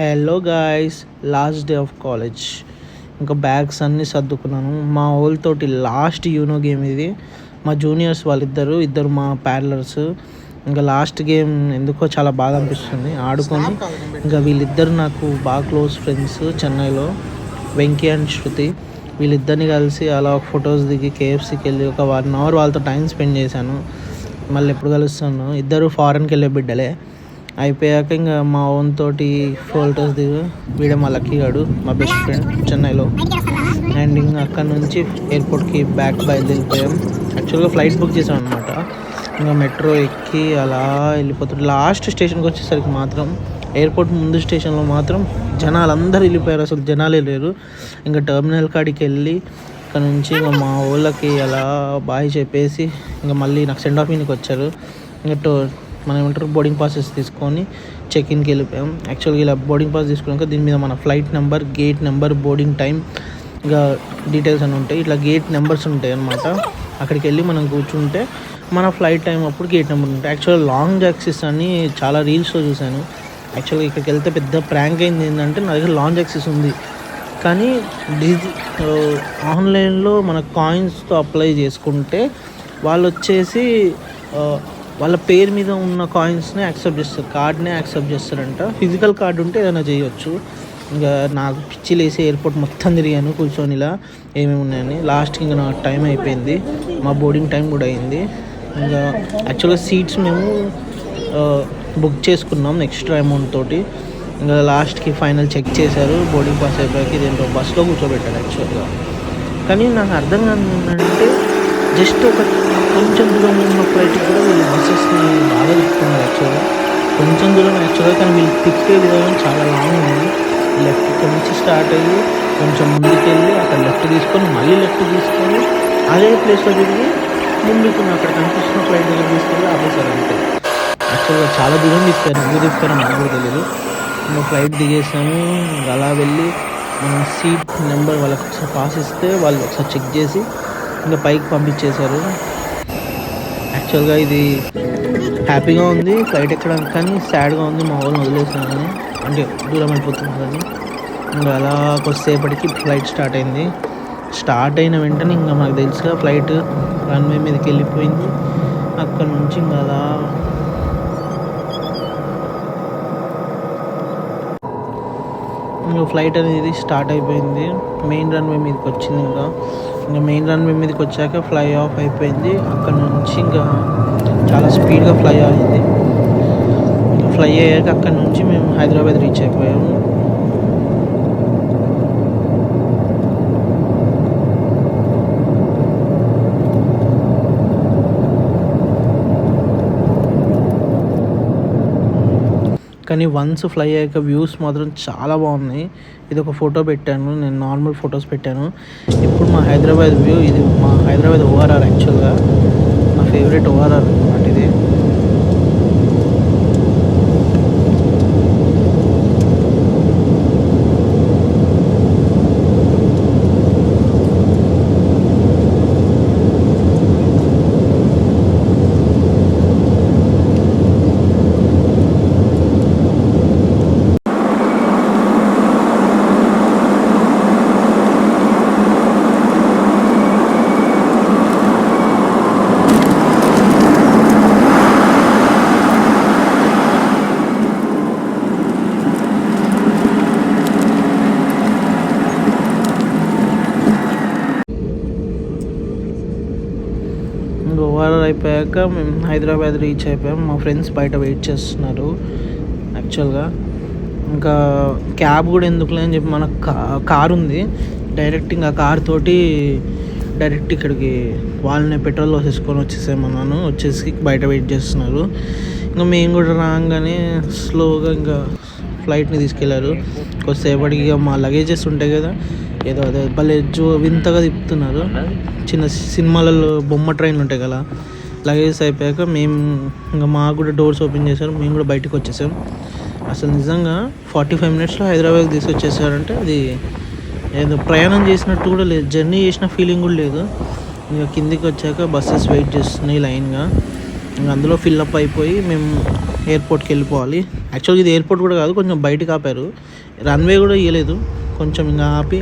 Hello guys, last day of college. ఇంకా bags అన్నీ సర్దుకున్నాను. మా వాళ్ళతోటి లాస్ట్ యూనో గేమ్ ఇది. మా జూనియర్స్ ఇద్దరు మా ప్యారలర్స్. ఇంకా లాస్ట్ గేమ్ ఎందుకో చాలా బాగా అనిపిస్తుంది ఆడుకొని. ఇంకా వీళ్ళిద్దరు నాకు బాగా క్లోజ్ ఫ్రెండ్స్ చెన్నైలో, వెంకీ అండ్ శృతి. వీళ్ళిద్దరిని కలిసి అలా ఫొటోస్ దిగి కేఎఫ్సీకి వెళ్ళి ఒక 1 hour వాళ్ళతో టైం స్పెండ్ చేశాను. మళ్ళీ ఎప్పుడు కలుస్తాను, ఇద్దరు ఫారెన్కి వెళ్ళే బిడ్డలే. అయిపోయాక ఇంకా మా ఓన్ తోటి ఫోటోస్ దిగు. వీడే మా లక్కీ గాడు, మా బెస్ట్ ఫ్రెండ్ చెన్నైలో. అండ్ ఇంకా అక్కడ నుంచి ఎయిర్పోర్ట్కి బయలుదేరిపోయాం. యాక్చువల్గా ఫ్లైట్ బుక్ చేసాం అనమాట. ఇంకా మెట్రో ఎక్కి అలా వెళ్ళిపోతాడు. లాస్ట్ స్టేషన్కి వచ్చేసరికి మాత్రం, ఎయిర్పోర్ట్ ముందు స్టేషన్లో మాత్రం జనాలు అందరూ వెళ్ళిపోయారు, అసలు జనాలే లేరు. ఇంకా టెర్మినల్ కాడికి వెళ్ళి అక్కడ నుంచి ఇంకా మా వాళ్ళకి అలా బాయ్ చెప్పేసి ఇంకా మళ్ళీ నాకు సెండ్ ఆఫ్ ఇంటికి వచ్చారు. ఇంకా మనం ఏమంటారు బోర్డింగ్ పాసెస్ తీసుకొని చెక్-ఇన్కి వెళ్ళిపోయాం. యాక్చువల్గా ఇలా బోర్డింగ్ పాస్ తీసుకున్నాక దీని మీద మన flight number, gate number, boarding time, ఇంకా డీటెయిల్స్ అని ఉంటాయి. ఇట్లా గేట్ నెంబర్స్ ఉంటాయి అన్నమాట. అక్కడికి వెళ్ళి మనం కూర్చుంటే మన ఫ్లైట్ టైం అప్పుడు గేట్ నెంబర్ ఉంటాయి. యాక్చువల్గా లాంగ్ యాక్సిస్ అని చాలా రీల్స్లో చూశాను. యాక్చువల్గా ఇక్కడికి వెళ్తే పెద్ద ప్రాంక్ అయింది ఏంటంటే, నా దగ్గర లాంగ్ యాక్సిస్ ఉంది కానీ ఆన్లైన్లో మన కాయిన్స్తో అప్లై చేసుకుంటే వాళ్ళు వచ్చేసి వాళ్ళ పేరు మీద ఉన్న కాయిన్స్నే యాక్సెప్ట్ చేస్తారు, కార్డ్నే యాక్సెప్ట్ చేస్తారంట. ఫిజికల్ కార్డు ఉంటే ఏదైనా చేయొచ్చు. ఇంకా నాకు పిచ్చి లేసి ఎయిర్పోర్ట్ మొత్తం తిరిగాను కూర్చొని ఇలా ఏమేమి ఉన్నాయని. లాస్ట్కి ఇంకా నాకు టైం అయిపోయింది, మా బోర్డింగ్ టైం కూడా అయింది. ఇంకా యాక్చువల్గా సీట్స్ మేము బుక్ చేసుకున్నాం ఎక్స్ట్రా అమౌంట్ తోటి. ఇంకా లాస్ట్కి ఫైనల్ చెక్ చేశారు. బోర్డింగ్ పాస్ అయిపోయాక దీంట్లో బస్సులో కూర్చోబెట్టారు యాక్చువల్గా. కానీ నాకు అర్థం కాదు ఏంటంటే, జస్ట్ ఒక కొంచెం దూరం ఉన్న ఫ్లైట్కి కూడా వీళ్ళు బస్సెస్ని బాగా తిప్పుతున్నారు. యాక్చువల్గా కొంచెం దూరం యాక్చువల్గా, కానీ వీళ్ళు తిప్పే విధానం చాలా లాంగ్ ఉంది. లెఫ్ట్ ఇక్కడ నుంచి స్టార్ట్ అయ్యి కొంచెం ముందుకు వెళ్ళి అక్కడ లెఫ్ట్ తీసుకొని మళ్ళీ లెఫ్ట్ తీసుకొని అదే ప్లేస్లో తిరిగి ముందుకు అక్కడ కనిపిస్తున్న ఫ్లైట్ దగ్గర తీసుకెళ్ళి ఆపేశారు అంతే. యాక్చువల్గా చాలా దూరం తిప్పారు, ఎందుకు తిప్పారో నాకు కూడా తెలియదు. ఇంకా ఫ్లైట్ దిగేసాము. అలా వెళ్ళి మన సీట్ నెంబర్ వాళ్ళకి ఒకసారి పాస్ ఇస్తే వాళ్ళు ఒకసారి చెక్ చేసి ఇంకా పైకి పంపించేశారు. యాక్చువల్గా ఇది హ్యాపీగా ఉంది ఫ్లైట్ ఎక్కడానికి, కానీ సాడ్గా ఉంది మా వాళ్ళని వదిలేసానని, అంటే దూరం అయిపోతుందని. ఇంకా అలా కొద్దిసేపటికి ఫ్లైట్ స్టార్ట్ అయింది. స్టార్ట్ అయిన వెంటనే ఇంకా మనకు తెలుసుగా ఫ్లైట్ రన్వే మీదకి వెళ్ళిపోయింది. అక్కడ నుంచి ఇంకా అలా ఇంకా ఫ్లైట్ అనేది స్టార్ట్ అయిపోయింది. మెయిన్ రన్వే మీదకి వచ్చింది. ఇంకా మెయిన్ రన్వే మీదకి వచ్చాక ఫ్లై ఆఫ్ అయిపోయింది. అక్కడ నుంచి ఇంకా చాలా స్పీడ్గా ఫ్లై అయింది. ఇంకా ఫ్లై అయ్యాక అక్కడ నుంచి మేము హైదరాబాద్ రీచ్ అయిపోయాము. కానీ వన్స్ ఫ్లై అయ్యాక వ్యూస్ మాత్రం చాలా బాగున్నాయి. ఇది ఒక ఫోటో పెట్టాను, నేను నార్మల్ ఫొటోస్ పెట్టాను. ఇప్పుడు మా హైదరాబాద్ వ్యూ ఇది. మా హైదరాబాద్ ఓఆర్ఆర్, యాక్చువల్గా నా ఫేవరెట్ ఓఆర్ఆర్ అన్నమాట ఇది. ఓఆర్ఆర్ అయిపోయాక మేము హైదరాబాద్ రీచ్ అయిపోయాం. మా ఫ్రెండ్స్ బయట వెయిట్ చేస్తున్నారు. యాక్చువల్గా ఇంకా క్యాబ్ కూడా ఎందుకులే అని చెప్పి మన కార్ ఉంది. డైరెక్ట్ ఇంకా కార్ తోటి డైరెక్ట్ ఇక్కడికి వాళ్ళని పెట్రోల్ వేసేసుకొని వచ్చేసేమన్నాను. వచ్చేసి బయట వెయిట్ చేస్తున్నారు. ఇంకా మేము కూడా రాగానే స్లోగా ఇంకా ఫ్లైట్ని తీసుకెళ్లారు. కొద్దిసేపటికి ఇక మా లగేజెస్ ఉంటాయి కదా, ఏదో అదే భలే వింతగా తిప్పుతున్నారు. చిన్న సినిమాలలో బొమ్మ ట్రైన్లు ఉంటాయి కదా, లగేజ్ అయిపోయాక మేము ఇంకా మాకు కూడా డోర్స్ ఓపెన్ చేశారు. మేము కూడా బయటకు వచ్చేసాం. అసలు నిజంగా 45 minutesలో హైదరాబాద్ తీసుకొచ్చేసారంటే అది ఏదో ప్రయాణం చేసినట్టు కూడా లేదు, జర్నీ చేసిన ఫీలింగ్ కూడా లేదు. ఇంకా కిందికి వచ్చాక బస్సెస్ వెయిట్ చేస్తున్నాయి లైన్గా. ఇంకా అందులో ఫిల్అప్ అయిపోయి మేము ఎయిర్పోర్ట్కి వెళ్ళిపోవాలి. యాక్చువల్గా ఇది ఎయిర్పోర్ట్ కూడా కాదు, కొంచెం బయటకు ఆపారు, రన్వే కూడా ఇవ్వలేదు, కొంచెం ఇంకా ఆపి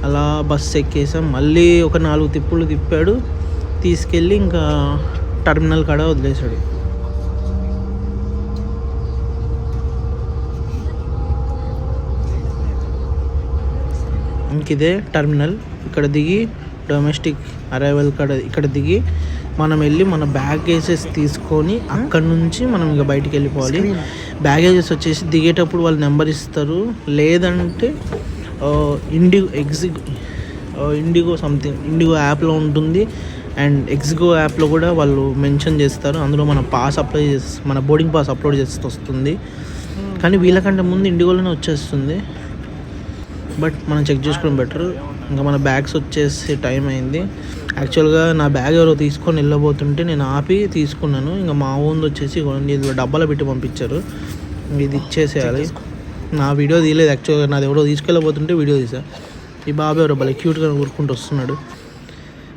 అలా బస్సు ఎక్కేసాం. మళ్ళీ ఒక 4 తిప్పులు తిప్పాడు, తీసుకెళ్ళి ఇంకా టర్మినల్ కాడ వదిలేశాడు. ఇంక ఇదే టర్మినల్. ఇక్కడ దిగి డొమెస్టిక్ అరైవల్ కాడ ఇక్కడ దిగి మనం వెళ్ళి మన బ్యాగేజెస్ తీసుకొని అక్కడ నుంచి మనం ఇక బయటికి వెళ్ళిపోవాలి. బ్యాగేజెస్ వచ్చేసి దిగేటప్పుడు వాళ్ళు నెంబర్ ఇస్తారు, లేదంటే ఇండిగో సంథింగ్ ఇండిగో యాప్లో ఉంటుంది, అండ్ ఎగ్జిగో యాప్లో కూడా వాళ్ళు మెన్షన్ చేస్తారు. అందులో మన పాస్ అప్లై చేసి మన బోర్డింగ్ పాస్ అప్లోడ్ చేస్తే వస్తుంది, కానీ వీళ్ళకంటే ముందు ఇండిగోలోనే వచ్చేస్తుంది. బట్ మనం చెక్ చేసుకోవడం బెటర్. ఇంకా మన బ్యాగ్స్ వచ్చేసి టైం అయింది. యాక్చువల్గా నా బ్యాగ్ ఎవరో తీసుకొని వెళ్ళబోతుంటే నేను ఆపి తీసుకున్నాను. ఇంకా మా ఓన్ వచ్చేసి ఇది డబ్బాలో పెట్టి పంపించారు, ఇది ఇచ్చేసేయాలి. నా వీడియో తీయలేదు యాక్చువల్గా, నాది ఎవరో తీసుకెళ్ళబోతుంటే వీడియో తీసా. ఈ బాబు ఎవరో భలే క్యూట్గా ఊరుకుంటూ వస్తున్నాడు.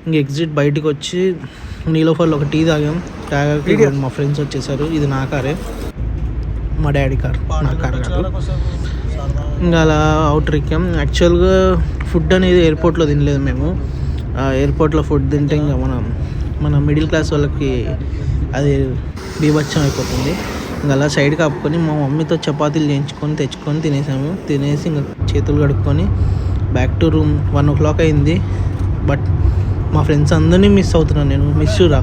ఇంక ఎగ్జిట్ బయటకు వచ్చి నీలోఫర్లో ఒక టీ తాగాం. తాగాక మా ఫ్రెండ్స్ వచ్చేసారు. ఇది నా కారే, మా డాడీ కార్, నా కార్ కాదు. ఇంకా అలా అవుటర్ ఎక్కాం. యాక్చువల్గా ఫుడ్ అనేది ఎయిర్పోర్ట్లో తినలేదు మేము. ఎయిర్పోర్ట్లో ఫుడ్ తింటే ఇంకా మన మిడిల్ క్లాస్ వాళ్ళకి అది బీభత్సం అయిపోతుంది. ఇంకా అలా సైడ్ కాపుకొని మా మమ్మీతో చపాతీలు చేయించుకొని తెచ్చుకొని తినేసాము. తినేసి ఇంకా చేతులు కడుక్కొని బ్యాక్ టు రూమ్. 1 o'clock అయింది. బట్ మా ఫ్రెండ్స్ అందరినీ మిస్ అవుతున్నాను నేను. మిస్ రా